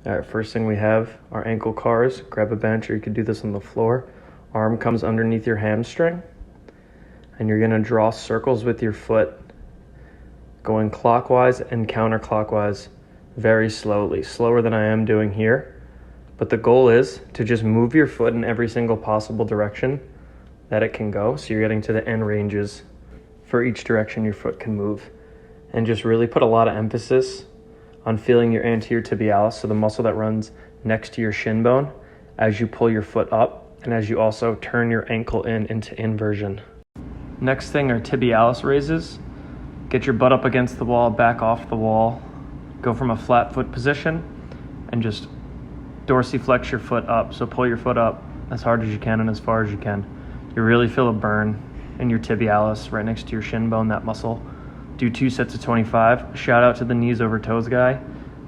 All right, first thing we have are ankle cars. Grab a bench, or you could do this on the floor. Arm comes underneath your hamstring, and you're gonna draw circles with your foot, going clockwise and counterclockwise very slowly, slower than I am doing here. But the goal is to just move your foot in every single possible direction that it can go, so you're getting to the end ranges for each direction your foot can move. And just really put a lot of emphasis on feeling your anterior tibialis, so the muscle that runs next to your shin bone, as you pull your foot up and as you also turn your ankle into inversion. Next thing are tibialis raises. Get your butt up against the wall, back off the wall, go from a flat foot position and just dorsiflex your foot up. So pull your foot up as hard as you can and as far as you can. You really feel a burn in your tibialis right next to your shin bone, that muscle. Do 2 sets of 25. Shout out to the knees over toes guy.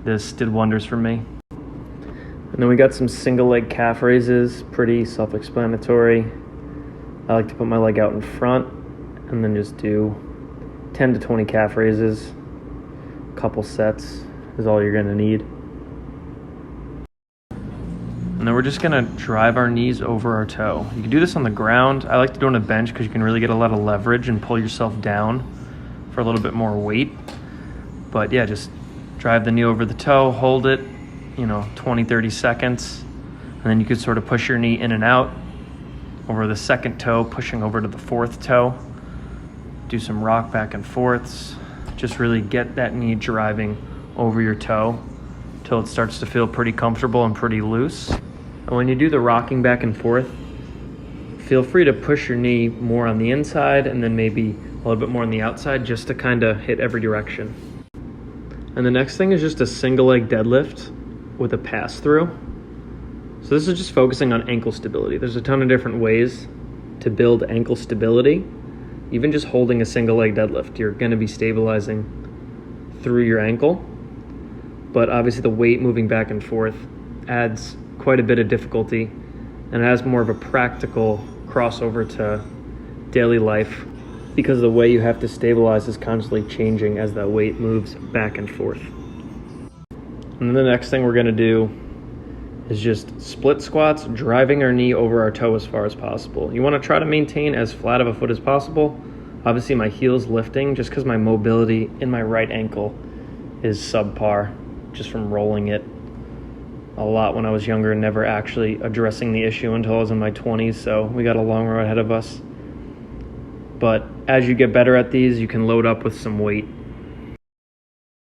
This did wonders for me. And then we got some single leg calf raises, pretty self-explanatory. I like to put my leg out in front and then just do 10 to 20 calf raises. A couple sets is all you're gonna need. And then we're just gonna drive our knees over our toe. You can do this on the ground. I like to do it on a bench because you can really get a lot of leverage and pull yourself down for a little bit more weight. But yeah, just drive the knee over the toe, hold it, 20, 30 seconds. And then you could sort of push your knee in and out over the second toe, pushing over to the fourth toe. Do some rock back and forths. Just really get that knee driving over your toe till it starts to feel pretty comfortable and pretty loose. And when you do the rocking back and forth, feel free to push your knee more on the inside and then maybe a little bit more on the outside, just to kind of hit every direction. And the next thing is just a single leg deadlift with a pass through. So this is just focusing on ankle stability. There's a ton of different ways to build ankle stability. Even just holding a single leg deadlift, you're going to be stabilizing through your ankle. But obviously the weight moving back and forth adds quite a bit of difficulty, and it has more of a practical crossover to daily life because the way you have to stabilize is constantly changing as that weight moves back and forth. And then the next thing we're going to do is just split squats, driving our knee over our toe as far as possible. You want to try to maintain as flat of a foot as possible. Obviously my heel's lifting just because my mobility in my right ankle is subpar, just from rolling it a lot when I was younger and never actually addressing the issue until I was in my 20s, so we got a long road ahead of us. But as you get better at these, you can load up with some weight